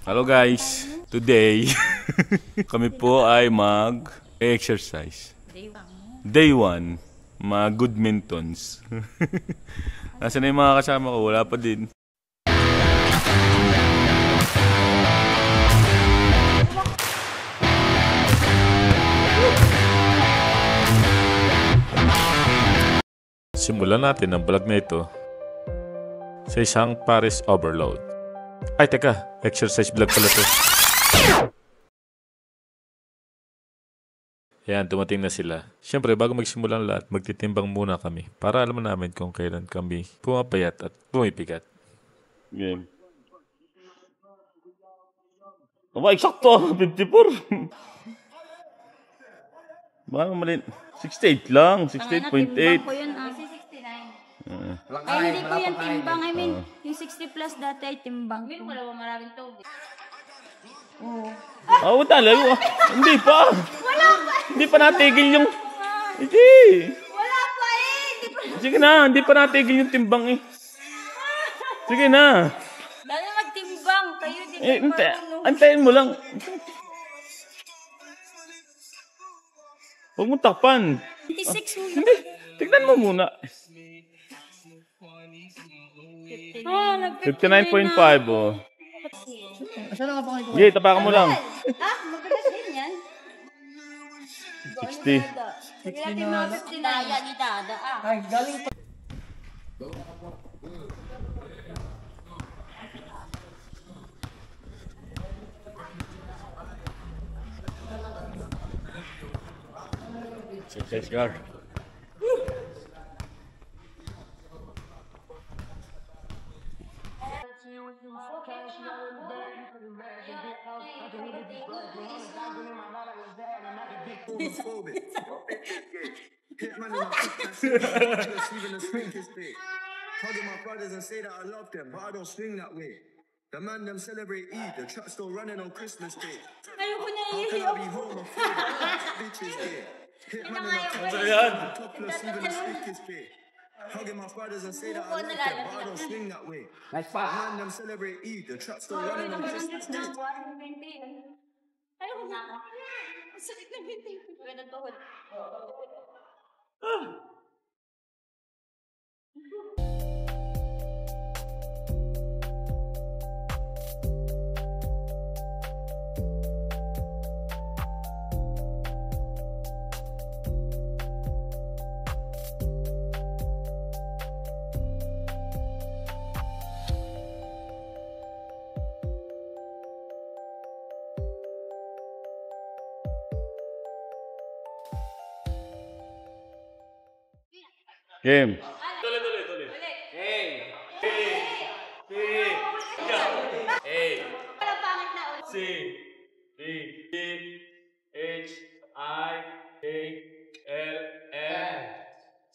Hello guys, today kami po ay mag-exercise. Day 1, mga good mentons. Nasaan na yung mga kasama ko? Wala pa din. Simulan natin ang vlog na ito sa isang Paris overload. Ay, teka. Exercise vlog pala to. Yan, dumating na sila. Siyempre, bago magsimula ang lahat, magtitimbang muna kami para alam namin kung kailan kami pumapayat at pumipigat. Game. Aba, eksakto! 54! Baka mali. 68 lang. 68.8. Ay, hindi ko yung timbang. I mean, yung 60 plus dati ay timbang. Wala ba maraming tubig? Oo, talaga. Hindi pa. Wala pa. Hindi pa natigil yung... Hindi. Wala pa eh. Sige na, hindi pa natigil yung timbang eh. Sige na. Dahil magtimbang. Kayo din Antayin mo lang. Huwag mo takpan. 26 mo. Hindi. Tignan mo muna. 59.5 oh. Sige, tapakan mo lang. Magalas din yan. 60. Sige natin mga 59. Daya ni Dada Ay, galing pa. Success car. Hugging my brothers and say that I love them, but I don't swing that way. The man them celebrate Eid, the truck still running on Christmas Day. Ayoko na How can I be home afraid bitches gay? Hitman in a topless, even the slickest pay. Hugging my brothers and say that I love them, but I don't swing that way. Nice The pass. man them celebrate Eid, the truck still running on Christmas Day. Ayoko na. Sakit na binti. Ganun tuhod. Game. Parang pangit na ulit. C D D H I A L L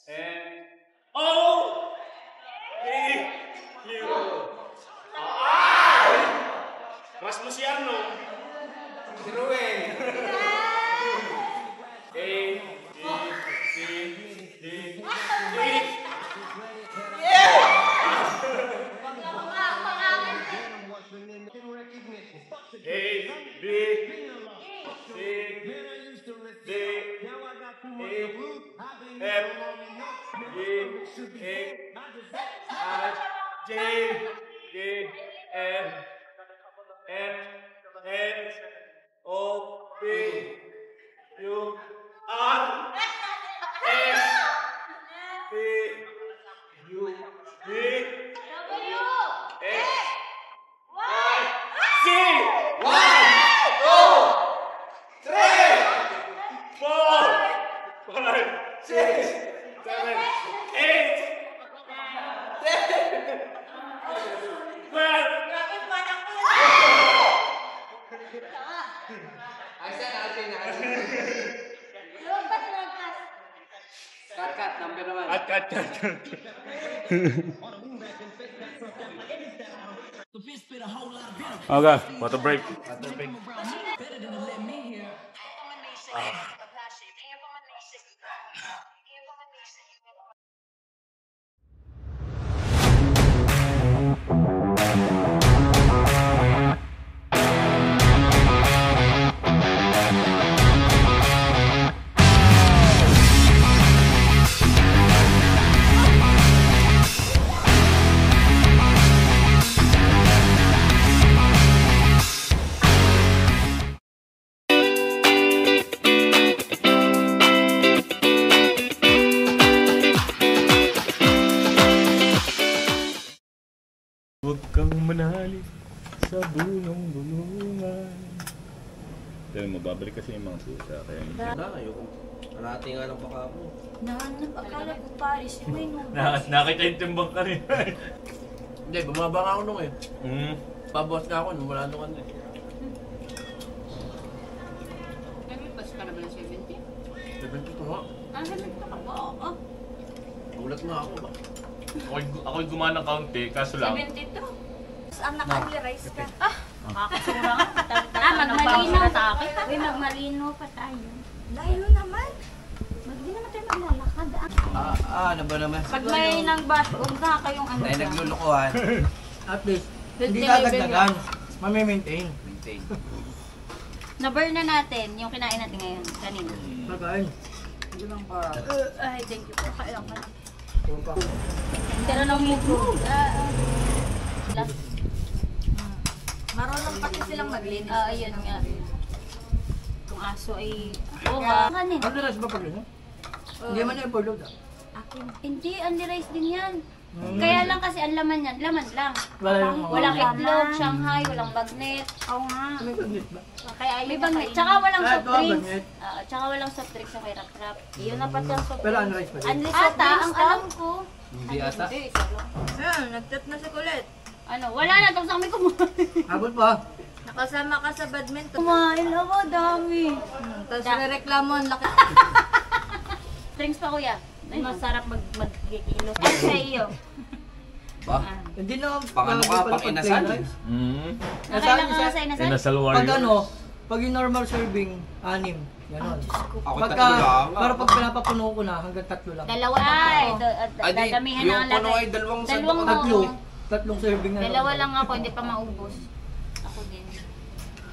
N O P Q R. Rasmus Yarno. A B C D E. A, B, C, D, E, F, G, H, I, J, K, L, M, N, O, P, Q, R, S, T, U, V, X, Y, Z. 1, 2, 3, 4, 5, 6, 7, 8, 10, 12. Cut, number naman. Cut. Okay, water break. tulong-tulungan. Pero mababalik kasi yung mga pusa. Kaya hindi. Ayoko. Parati nga lang baka ako. Nahanap, akala ko Paris, may noodles. Nakita yung timbang ka rin. Hindi, bumaba nga ako nung eh. Hmm. Pabuhat nga ako nung wala nung ano eh. Nag-request ka na ba ng 70? 72 nga. Ah, 70 ka ba? Oo. Gulat nga ako ba? Ako'y gumana ng kaunti, kaso lang. 72? Ang naka-rice ka. Makakasura nga. Magmalinaw. Uy, magmalinaw pa tayo. Layo naman. Hindi naman tayo maglalakad. Ano ba naman? Pag may nang-bash, huwag na kayong ano Ay, dyan. naglulukuhan. At least, hindi Healthy dadagdagan. Mami-maintain. Maintain. Na-burn na natin yung kinain natin ngayon. Kanina. Pagkain. Hindi lang para. Ay, thank you po. Kailangan. Yung pa. Pero nang move. Last. Marunong pati silang maglinis. Ayun nga. Kung aso ay... Oo ba? Kanin. Ano na ba pag yun? Hindi man na overload ah. Hindi, only rice din yan. Kaya lang kasi ang laman yan, laman lang. Wala yung mga... Walang itlog, Shanghai, walang bagnet. Oo nga. May bagnet ba? Kaya may bagnet. Tsaka walang Ah, soft ito ang drinks. bagnet. Tsaka walang soft drinks sa kay Rap. Iyon na pati ang soft Pero drinks. unrice pa din. Unli soft drinks, ang alam ko. Hindi ata. Ayan, nag-chat na si Colette. Ano, wala na, tapos kami kumain. Abot pa. Nakasama ka sa badminton. Kumain ako, dami. Tapos nireklamo ang laki. Drinks pa kuya. Ay, masarap magkikilo. Ay, sa iyo. Ba? Hindi na... Pang ano ka, pang inasal? Hmm. Nakailan ka nga sa inasal? Inasal Pag warrior. ano, pag yung normal serving, 6. Ganon. Ako Pagka, tatlo lang. pero pag pinapapuno ko na, hanggang 3 lang. Dalawa ay, Ay, di, dadamihan na yung ang puno lagay. ay dalawang Dalawang sandok. Tatlo. oo. 3 serving na. Dalawa lang ako, hindi pa maubos. Ako din.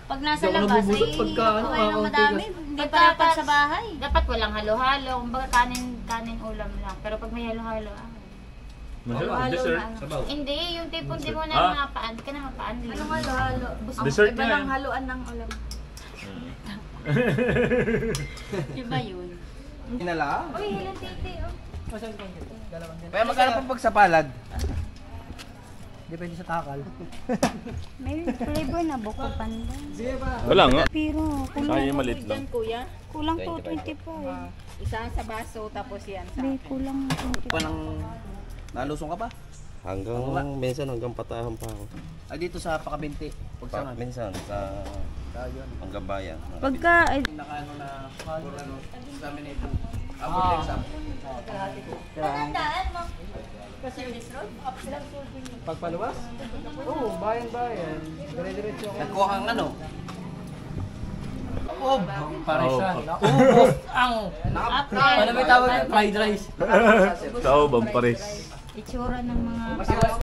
Pag nasa Hindi ako labas, nabubusog ay pagka, ano, kumain ng kakaunti madami. ka. Hindi para pag sa bahay. Dapat walang halo-halo. Kumbaga kanin ulam lang. Pero pag may halo-halo, Masarap. Dessert. hindi, yung tipong di mo na Ah. mga paan. Ka na mapaan. Anong halo-halo? Dessert Iba nga lang yan. haluan ng ulam. Iba yun. Inala. Uy, hilang titi, oh. Masang ko nito. Dalawang ganito. Kaya magkano pang pagsapalad? Depende sa takal. May flavor na buko panda. Sige pa. Wala nga. Pero Kaya malit lang. kuya, kulang to 25. Isa sa baso, tapos yan sa May kulang 25. Panang nalusong ka pa? Hanggang minsan hanggang patahan pa ako. Ay dito sa Pakabinti. Pagsangan. Minsan sa Panggabayan. Pagka, ay, Nakaano na ano sa amin ito. Abot din sa. Tandaan mo. Service road? Pagpaluwas? Oo, bayan-bayan. Dire-diretso ako. Nagkuha kang ano? Oh, parisa. Oh. Ubos ang... April. Ano may tawag yung fried rice? Tao bang pares? Itsura ng mga Masiwas